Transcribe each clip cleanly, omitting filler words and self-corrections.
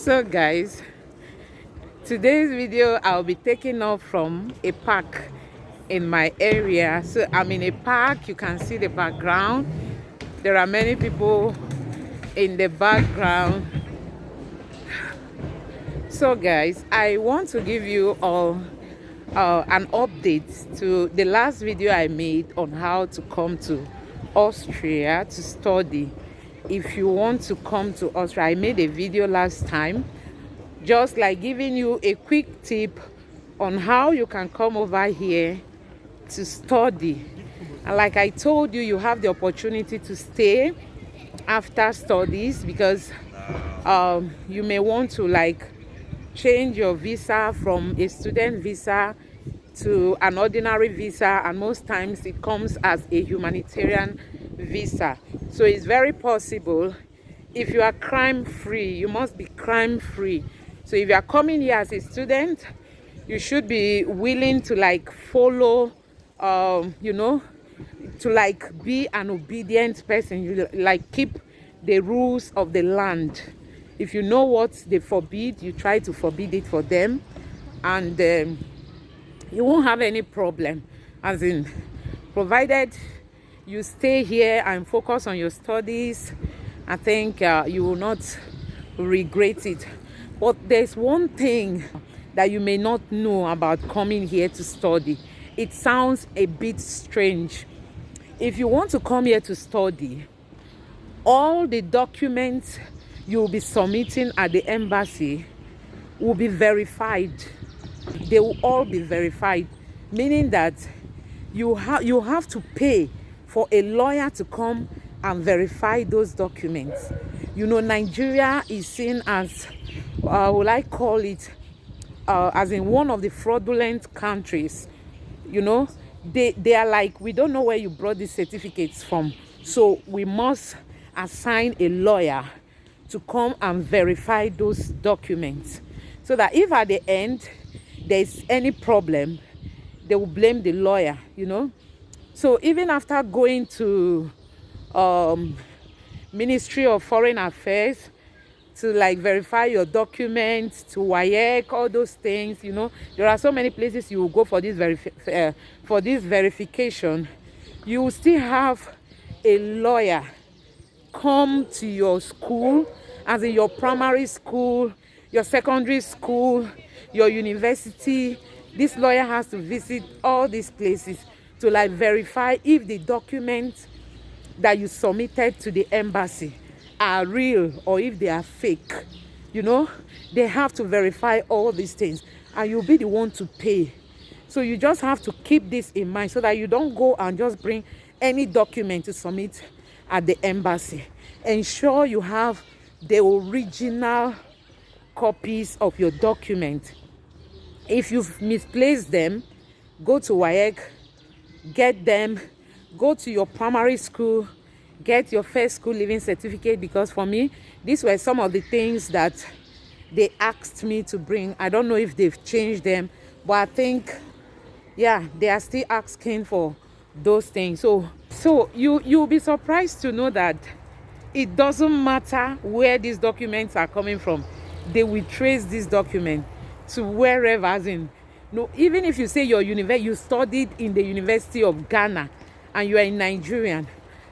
So guys, today's video I'll be taking off from a park in my area. So I'm in a park. You can see the background. There are many people in the background. So guys, I want to give you all an update to the last video I made on how to come to Austria to study. If you want to come to Austria, I made a video last time just like giving you a quick tip on how you can come over here to study. And like I told you, you have the opportunity to stay after studies because you may want to like change your visa from a student visa to an ordinary visa, and most times it comes as a humanitarian visa. So it's very possible. If you are crime free, you must be crime free. So if you are coming here as a student, you should be willing to like follow to like be an obedient person. You like keep the rules of the land. If you know what they forbid, you try to forbid it for them, and you won't have any problem, as in provided you stay here and focus on your studies. I think you will not regret it. But there's one thing that you may not know about coming here to study. It sounds a bit strange. If you want to come here to study, all the documents you'll be submitting at the embassy will be verified. They will all be verified, meaning that you have to pay for a lawyer to come and verify those documents. You know, Nigeria is seen as, will I call it, as in one of the fraudulent countries. You know, they are like, we don't know where you brought these certificates from, so we must assign a lawyer to come and verify those documents, so that if at the end there's any problem, they will blame the lawyer, you know. So even after going to Ministry of Foreign Affairs to like verify your documents, to WAEC, all those things, you know, there are so many places you will go for this verification. You will still have a lawyer come to your school, as in your primary school, your secondary school, your university. This lawyer has to visit all these places to like verify if the documents that you submitted to the embassy are real or if they are fake. You know, they have to verify all these things, and you'll be the one to pay. So you just have to keep this in mind so that you don't go and just bring any document to submit at the embassy. Ensure you have the original copies of your document. If you've misplaced them, go to WAEC, get them. Go to your primary school, get your first school living certificate, because for me, these were some of the things that they asked me to bring. I don't know if they've changed them, but I think, yeah, they are still asking for those things. So you'll be surprised to know that it doesn't matter where these documents are coming from. They will trace this document to wherever, as in, no, even if you say you studied in the University of Ghana and you are a Nigerian,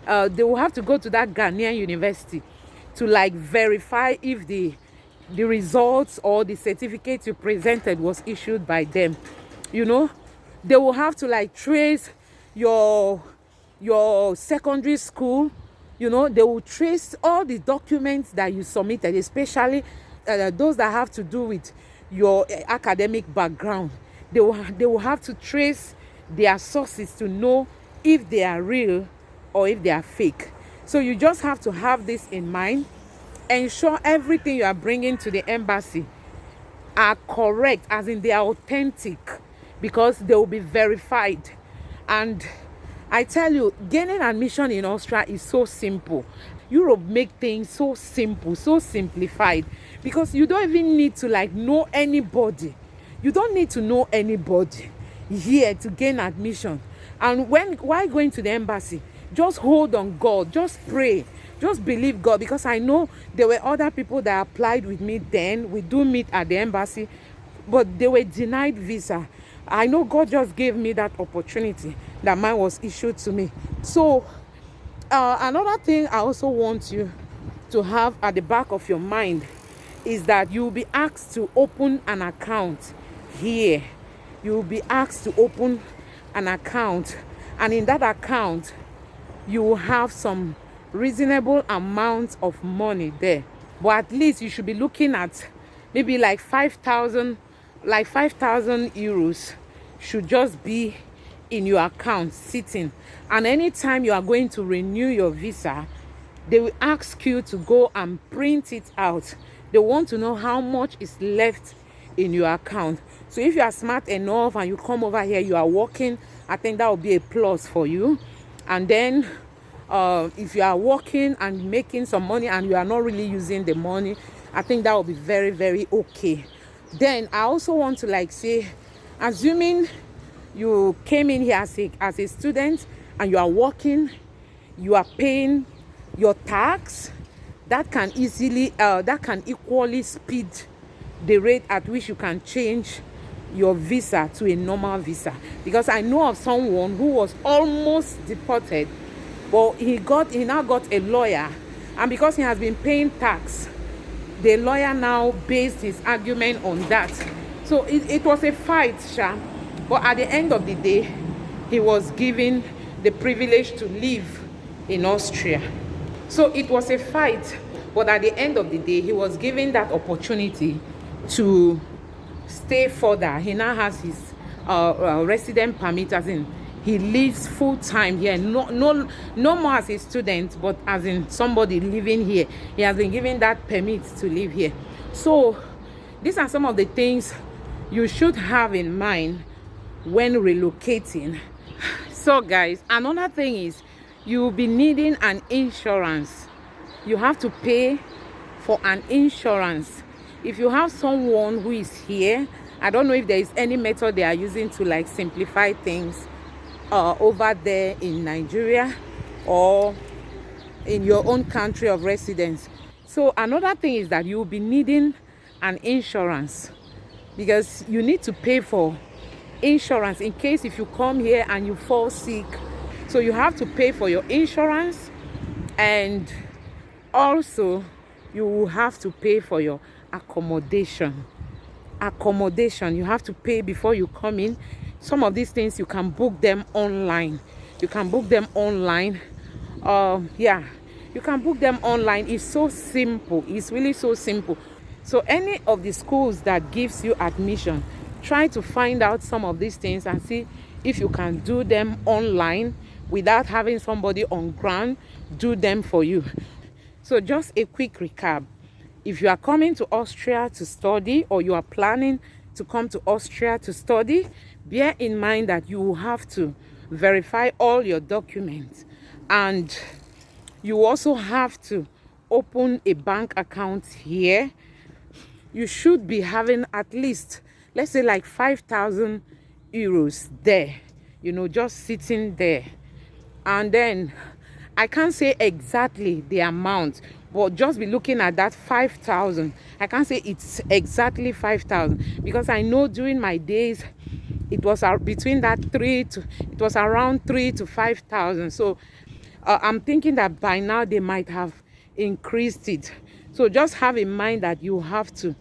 they will have to go to that Ghanaian university to like verify if the results or the certificate you presented was issued by them. You know, they will have to like trace your secondary school. You know, they will trace all the documents that you submitted, especially those that have to do with your academic background. They will have to trace their sources to know if they are real or if they are fake. So you just have to have this in mind. Ensure everything you are bringing to the embassy are correct, as in they are authentic, because they will be verified. And I tell you, gaining admission in Austria is so simple. Europe make things so simple, so simplified, because you don't even need to like know anybody. You don't need to know anybody here to gain admission. And while going to the embassy, just hold on God, just pray, just believe God, because I know there were other people that applied with me then. We do meet at the embassy, but they were denied visa. I know God just gave me that opportunity that mine was issued to me. So another thing I also want you to have at the back of your mind is that you'll be asked to open an account here. You'll be asked to open an account, and in that account you will have some reasonable amount of money there. But at least you should be looking at maybe like 5,000 euros should just be in your account sitting. And anytime you are going to renew your visa, they will ask you to go and print it out. They want to know how much is left in your account. So if you are smart enough and you come over here, you are working, I think that will be a plus for you. And then if you are working and making some money and you are not really using the money, I think that will be very, very okay. Then I also want to like say, assuming you came in here as a student and you are working, you are paying your tax, that can equally speed the rate at which you can change your visa to a normal visa. Because I know of someone who was almost deported, but he now got a lawyer, and because he has been paying tax, the lawyer now based his argument on that. So it was a fight, but at the end of the day, he was given the privilege to live in Austria. So it was a fight, but at the end of the day, he was given that opportunity to stay further. He now has his resident permit, as in he lives full time here, no more as a student, but as in somebody living here. He has been given that permit to live here. So these are some of the things you should have in mind when relocating. So guys, another thing is you will be needing an insurance. You have to pay for an insurance. If you have someone who is here, I don't know if there is any method they are using to like simplify things over there in Nigeria or in your own country of residence. So another thing is that you will be needing an insurance, because you need to pay for insurance in case if you come here and you fall sick. So you have to pay for your insurance, and also you will have to pay for your accommodation. You have to pay before you come in. Some of these things you can book them online. You can book them online. You can book them online. It's so simple. It's really so simple. So any of the schools that gives you admission, try to find out some of these things and see if you can do them online without having somebody on ground do them for you. So just a quick recap. If you are coming to Austria to study, or you are planning to come to Austria to study, bear in mind that you will have to verify all your documents, and you also have to open a bank account here. You should be having at least, let's say, like 5,000 euros there, just sitting there. And then I can't say exactly the amount, but just be looking at that 5,000. I can't say it's exactly 5,000, because I know during my days it was between that it was around 3,000 to 5,000. So I'm thinking that by now they might have increased it. So just have in mind that you have to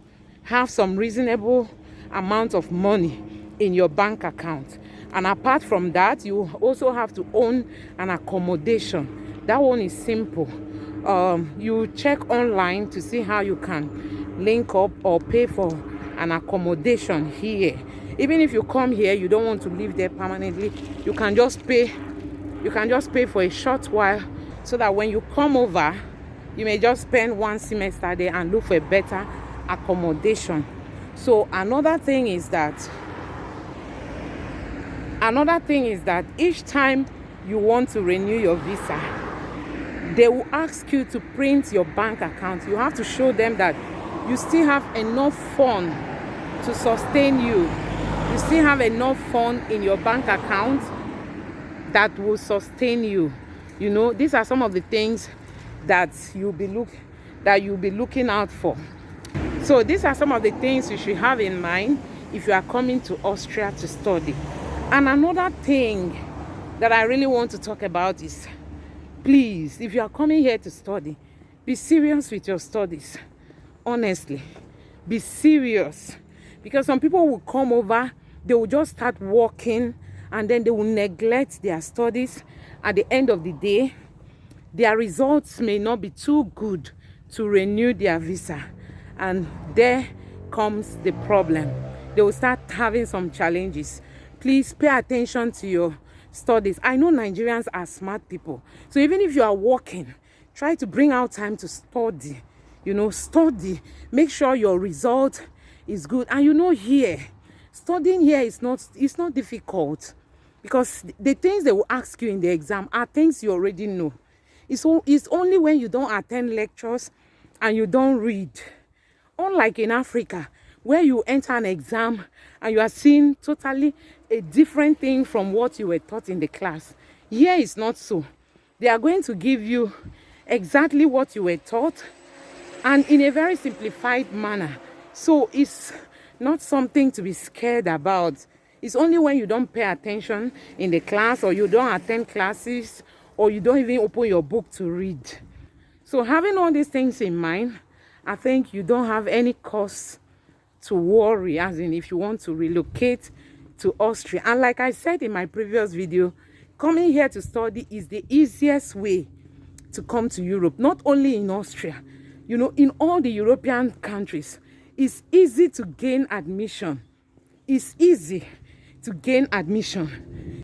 have some reasonable amount of money in your bank account. And apart from that, you also have to own an accommodation. That one is simple. You check online to see how you can link up or pay for an accommodation here. Even if you come here, you don't want to live there permanently, you can just pay for a short while, so that when you come over, you may just spend one semester there and look for a better accommodation. So another thing is that each time you want to renew your visa, they will ask you to print your bank account. You have to show them that you still have enough fund to sustain you. You still have enough fund in your bank account that will sustain you. You know, these are some of the things that you'll be looking out for. So these are some of the things you should have in mind if you are coming to Austria to study. And another thing that I really want to talk about is, please, if you are coming here to study, be serious with your studies. Honestly, be serious. Because some people will come over, they will just start working, and then they will neglect their studies. At the end of the day, their results may not be too good to renew their visa. And there comes the problem. They will start having some challenges. Please pay attention to your studies. I know Nigerians are smart people. So even if you are working, try to bring out time to study. You know, study. Make sure your result is good. And you know, here, studying here is not difficult, because the things they will ask you in the exam are things you already know. It's only when you don't attend lectures and you don't read. Unlike in Africa, where you enter an exam and you are seeing totally a different thing from what you were taught in the class. Here is not so. They are going to give you exactly what you were taught, and in a very simplified manner. So it's not something to be scared about. It's only when you don't pay attention in the class, or you don't attend classes, or you don't even open your book to read. So having all these things in mind, I think you don't have any cause to worry, as in if you want to relocate to Austria. And like I said in my previous video, coming here to study is the easiest way to come to Europe. Not only in Austria, you know, in all the European countries, it's easy to gain admission. It's easy to gain admission.